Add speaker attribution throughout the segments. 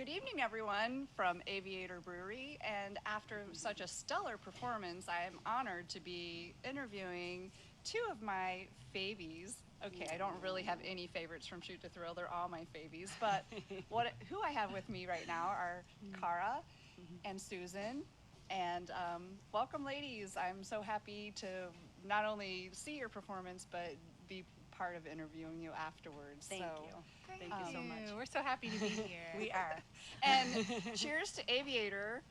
Speaker 1: Good evening, everyone, from Aviator Brewery. And after such a stellar performance, I am honored to be interviewing two of my favies. Okay, I don't really have any favorites from Shoot to Thrill. They're all my favies. But who I have with me right now are Cara and Susan. And welcome, ladies. I'm so happy to not only see your performance, but be part of interviewing you afterwards.
Speaker 2: Thank you. Thank you so much.
Speaker 3: We're so happy to be here.
Speaker 2: We are.
Speaker 1: And cheers to Aviator.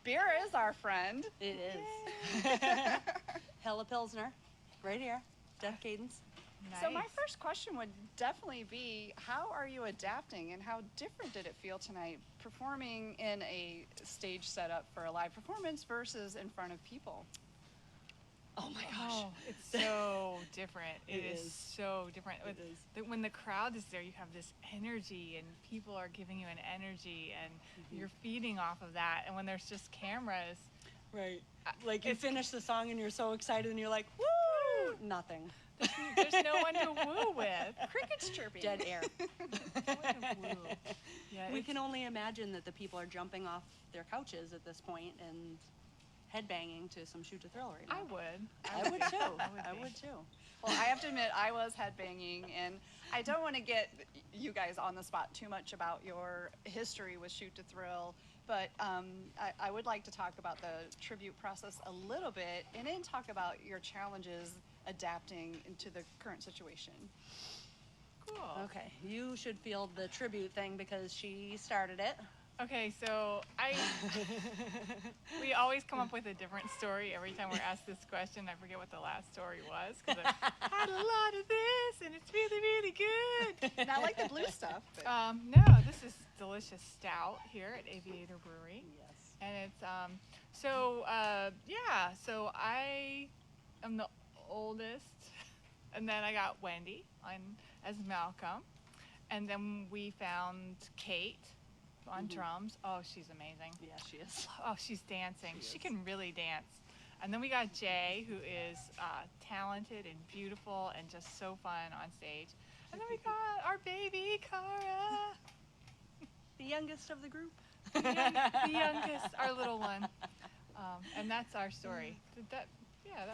Speaker 1: Beer is our friend.
Speaker 2: It is. Hella Pilsner, right here. Death Cadence.
Speaker 3: Nice.
Speaker 1: So my first question would definitely be, how are you adapting and how different did it feel tonight performing in a stage setup for a live performance versus in front of people?
Speaker 2: Oh my gosh.
Speaker 3: Oh, it's so different.
Speaker 2: It
Speaker 3: is
Speaker 2: is.
Speaker 3: so different.
Speaker 2: It is.
Speaker 3: When the crowd is there, you have this energy, and people are giving you an energy, and you're feeding off of that. And when there's just cameras,
Speaker 2: Right. Like you finish the song and you're so excited and you're like, woo! Nothing.
Speaker 3: there's no one to woo with.
Speaker 1: Crickets chirping.
Speaker 2: Dead air.
Speaker 3: No one to woo. Yeah,
Speaker 2: We
Speaker 3: it's-
Speaker 2: can only imagine that the people are jumping off their couches at this point and headbanging to some Shoot to Thrill right now.
Speaker 3: I would.
Speaker 2: I would too.
Speaker 3: I
Speaker 2: I
Speaker 3: would
Speaker 2: would too.
Speaker 1: Well, I have to admit, I was headbanging, and I don't want to get you guys on the spot too much about your history with Shoot to Thrill, but I would like to talk about the tribute process a little bit, and then talk about your challenges adapting into the current situation.
Speaker 3: Cool.
Speaker 2: Okay, you should field the tribute thing because she started it.
Speaker 3: Okay, so we always come up with a different story every time we're asked this question. I forget what the last story was because I've had a lot of this and it's really, really good.
Speaker 1: Not like the blue stuff, but
Speaker 3: No, this is delicious stout here at Aviator Brewery.
Speaker 2: Yes.
Speaker 3: And it's, so I am the oldest. And then I got Wendy as Malcolm. And then we found Kate on drums. Oh, she's amazing.
Speaker 2: Yeah, she is.
Speaker 3: Oh, she's dancing.
Speaker 2: She
Speaker 3: She
Speaker 2: is.
Speaker 3: can really dance. And then we got Jay, who is talented and beautiful and just so fun on stage. And then we got our baby, Cara,
Speaker 2: The youngest of the group.
Speaker 3: the youngest, our little one. And that's our story. That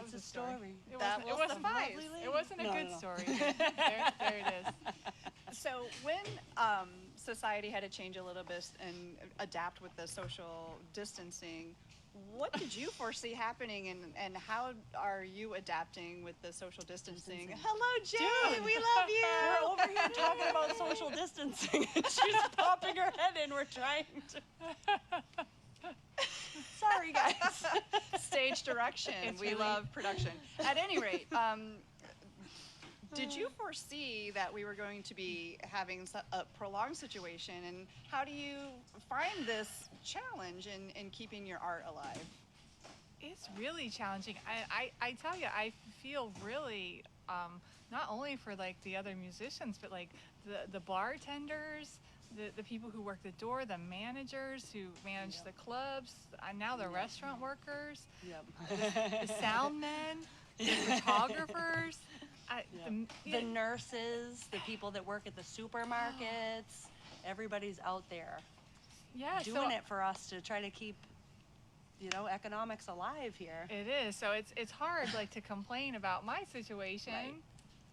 Speaker 2: It's
Speaker 3: was
Speaker 2: a
Speaker 3: a story.
Speaker 2: story.
Speaker 3: It
Speaker 1: That
Speaker 3: wasn't,
Speaker 1: was
Speaker 3: it
Speaker 1: the
Speaker 3: wasn't,
Speaker 1: lovely lady.
Speaker 3: it wasn't a
Speaker 2: No,
Speaker 3: good
Speaker 2: no.
Speaker 3: story. There it is.
Speaker 1: so when society had to change a little bit and adapt with the social distancing, what did you foresee happening, and how are you adapting with the social distancing? Hello, Jay.
Speaker 2: Dude.
Speaker 1: We love you.
Speaker 2: We're over here talking about social distancing. She's popping her head in. We're trying to. Sorry, guys.
Speaker 1: Stage direction.
Speaker 3: It's
Speaker 1: We
Speaker 3: really-
Speaker 1: love production. At any rate, did you foresee that we were going to be having a prolonged situation, and how do you find this challenge in keeping your art alive?
Speaker 3: It's really challenging. I tell you, I feel really, not only for like the other musicians, but like the bartenders, the people who work the door, the managers who manage the clubs, now the restaurant workers,
Speaker 2: Yep.
Speaker 3: the sound men, the photographers,
Speaker 2: The nurses, the people that work at the supermarkets, everybody's out there
Speaker 3: yeah,
Speaker 2: doing
Speaker 3: so
Speaker 2: it for us to try to keep, economics alive here.
Speaker 3: it is. So it's hard like to complain about my situation.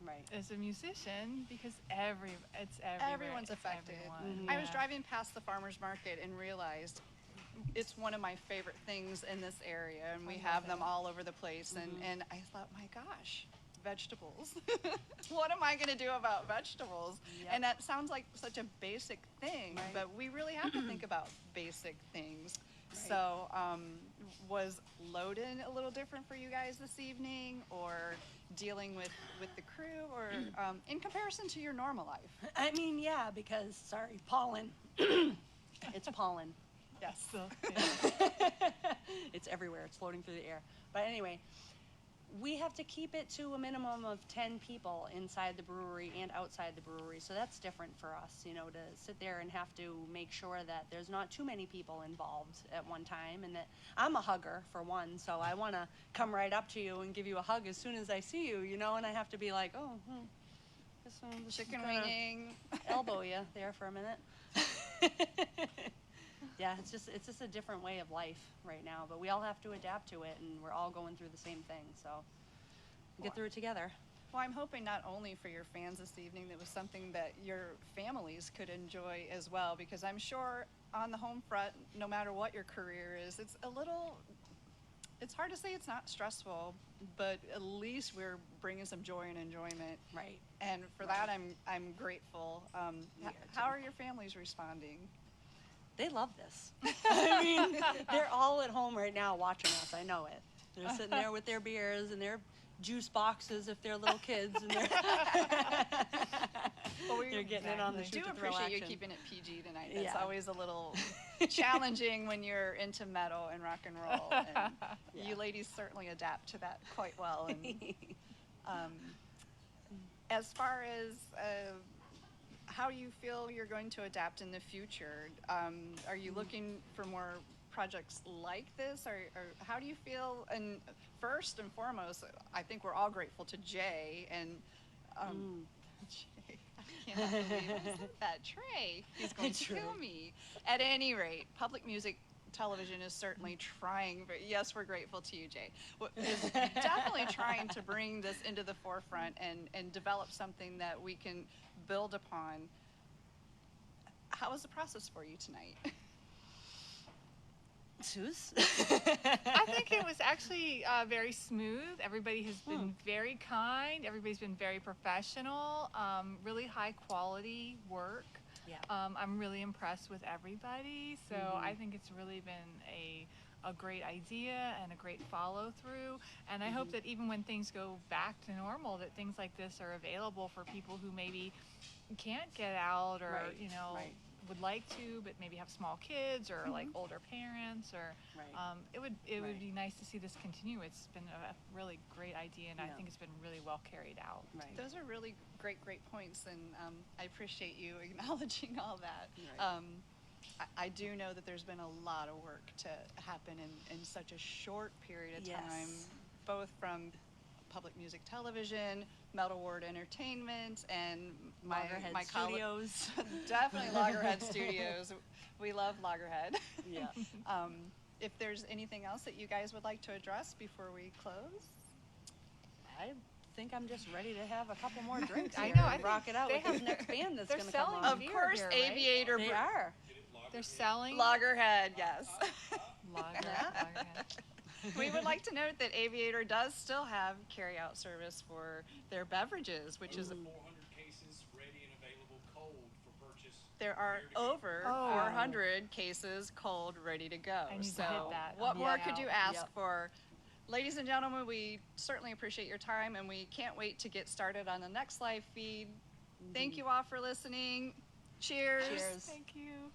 Speaker 2: Right.
Speaker 3: As a musician, because it's everywhere.
Speaker 1: Everyone's affected.
Speaker 3: Everyone.
Speaker 1: I was
Speaker 3: Yeah.
Speaker 1: driving past the farmer's market and realized it's one of my favorite things in this area, and we have them all over the place. And I thought, my gosh, vegetables. What am I going to do about vegetables?
Speaker 2: Yep.
Speaker 1: And that sounds like such a basic thing,
Speaker 2: Right.
Speaker 1: but we really have to think about basic things.
Speaker 2: Right.
Speaker 1: So, was load-in a little different for you guys this evening, or dealing with the crew, or in comparison to your normal life?
Speaker 2: I mean, yeah, because, sorry, pollen. It's pollen.
Speaker 1: Yes.
Speaker 3: So, yeah.
Speaker 2: It's everywhere. It's floating through the air. But anyway, we have to keep it to a minimum of 10 people inside the brewery and outside the brewery. So that's different for us, to sit there and have to make sure that there's not too many people involved at one time. And that I'm a hugger, for one, so I want to come right up to you and give you a hug as soon as I see you, and I have to be like, oh, this is
Speaker 1: Chicken
Speaker 2: gonna
Speaker 1: winging.
Speaker 2: elbow you there for a minute. Yeah, it's just a different way of life right now, but we all have to adapt to it, and we're all going through the same thing, so we'll get through it together.
Speaker 1: Well, I'm hoping not only for your fans this evening, that was something that your families could enjoy as well, because I'm sure on the home front, no matter what your career is, it's hard to say it's not stressful, but at least we're bringing some joy and enjoyment.
Speaker 2: Right.
Speaker 1: And for that, I'm grateful. How are your families responding?
Speaker 2: They love this. I mean, they're all at home right now watching us. I know it. They're sitting there with their beers and their juice boxes if they're little kids, and they're they're getting in on the
Speaker 1: I do
Speaker 2: shoot to thrill
Speaker 1: appreciate you
Speaker 2: action.
Speaker 1: keeping it PG tonight. That's
Speaker 2: Yeah.
Speaker 1: always a little challenging when you're into metal and rock and roll. And
Speaker 2: Yeah.
Speaker 1: you ladies certainly adapt to that quite well. And as far as how you feel you're going to adapt in the future, are you looking for more projects like this, or how do you feel? And first and foremost, I think we're all grateful to Jay and Jay. I cannot believe I said that. Trey, he's going to kill me. At any rate, public music television is certainly trying, but yes, we're grateful to you, Jay. Is definitely trying to bring this into the forefront and develop something that we can build upon. How was the process for you tonight?
Speaker 2: Suze?
Speaker 3: I think it was actually very smooth. Everybody has been very kind. Everybody's been very professional. Really high quality work.
Speaker 2: Yeah.
Speaker 3: I'm really impressed with everybody. So I think it's really been a great idea and a great follow through. And I hope that even when things go back to normal, that things like this are available for people who maybe can't get out, or
Speaker 2: Right,
Speaker 3: you know,
Speaker 2: right.
Speaker 3: would like to, but maybe have small kids, or like older parents, or
Speaker 2: Right.
Speaker 3: it would
Speaker 2: Right.
Speaker 3: be nice to see this continue. It's been a really great idea, and I
Speaker 2: Yeah.
Speaker 3: think it's been really well carried out.
Speaker 2: Right.
Speaker 1: Those are really great points, and I appreciate you acknowledging all that.
Speaker 2: Right.
Speaker 1: I do know that there's been a lot of work to happen in such a short period of time,
Speaker 2: Yes.
Speaker 1: both from public music television, Metal Ward Entertainment, and my
Speaker 2: Loggerhead
Speaker 1: colleagues.
Speaker 2: Studios.
Speaker 1: Definitely Loggerhead Studios. We love Loggerhead.
Speaker 2: Yeah.
Speaker 1: If there's anything else that you guys would like to address before we close?
Speaker 2: I think I'm just ready to have a couple more drinks
Speaker 3: I
Speaker 2: here
Speaker 3: know, I
Speaker 2: and rock
Speaker 3: think
Speaker 2: it out
Speaker 3: they
Speaker 2: with this
Speaker 3: have-
Speaker 2: next band that's
Speaker 3: they're
Speaker 2: going to come
Speaker 3: selling
Speaker 2: on.
Speaker 1: Of
Speaker 3: beer
Speaker 1: course,
Speaker 3: here, right?
Speaker 1: Aviator.
Speaker 2: They are.
Speaker 3: They're selling
Speaker 1: Loggerhead, yes.
Speaker 3: Loggerhead.
Speaker 1: We would like to note that Aviator does still have carry-out service for their beverages, which is
Speaker 4: 400 cases ready and available cold for purchase.
Speaker 1: there are
Speaker 4: Here to go.
Speaker 1: over
Speaker 3: Oh.
Speaker 1: 400 cases cold, ready to go.
Speaker 3: I need to
Speaker 1: So
Speaker 3: hit that
Speaker 1: what
Speaker 3: on the
Speaker 1: more
Speaker 3: way
Speaker 1: could you
Speaker 3: out.
Speaker 1: ask
Speaker 2: Yep.
Speaker 1: for? Ladies and gentlemen, we certainly appreciate your time, and we can't wait to get started on the next live feed. Thank you all for listening. Cheers.
Speaker 2: Cheers.
Speaker 3: Thank you.